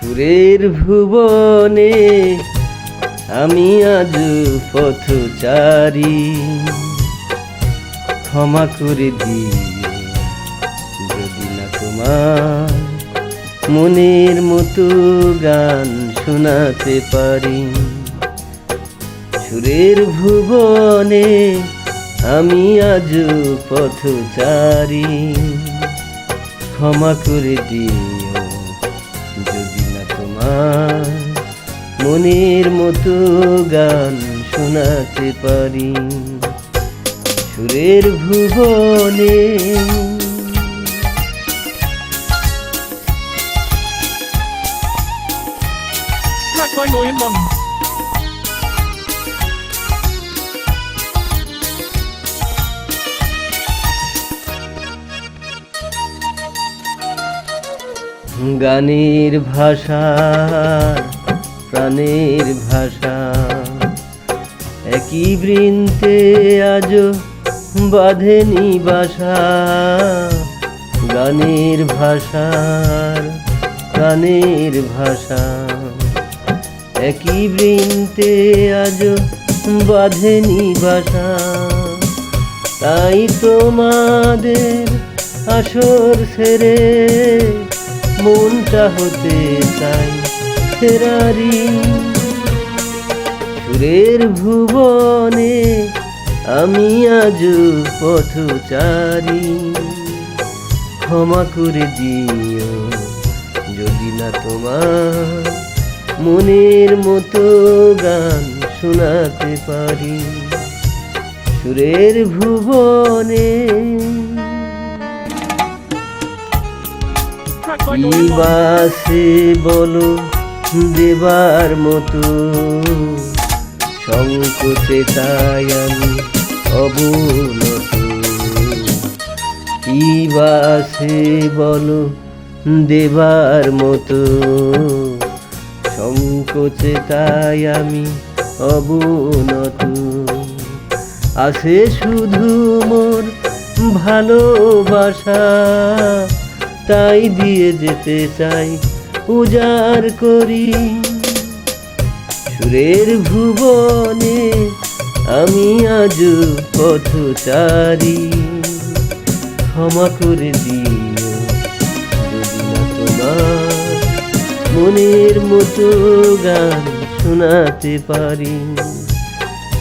সুরের ভুবনে আমি আজ পথচারী, ক্ষমা করে দিও যদি না তোমার মনের মতো গান শোনাতে পারি। সুরের ভুবনে আমি আজ পথচারী, ক্ষমা করে দিও যদি না তোমার মনের মতো গান শোনাতে পারি। সুরের ভুবনে Track by Noyan Mon. গানের ভাষা প্রাণের ভাষা, একই বৃন্তে আজ বাঁধেনি বাসা। গানের ভাষার প্রাণের ভাষা, একই বৃন্তে আজ বাঁধেনি বাসা। তাই তোমাদের আসর সেরে মনটা হতে চাই ফেরারি। সুরের ভুবনে আমি আজ পথচারী, ক্ষমা করে দিও যদি না তোমার মনের মতো গান শোনাতে পারি। সুরের ভুবনে Track by কি Noyan Mon. বাসে বলো দেবার মতো, সংকোচে তাই আমি অবনত। কি বাসে বলো দেবার মতো, সংকোচে তাই আমি অবনত। আসে শুধু মোর ভালোবাসা, তাই দিয়ে যেতে চাই উজাড় করি। সুরের ভুবনে আমি আজ পথচারী, ক্ষমা করে দিও যদি না তোমার মনের মতো গান শোনাতে পারি।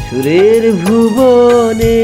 সুরের ভুবনে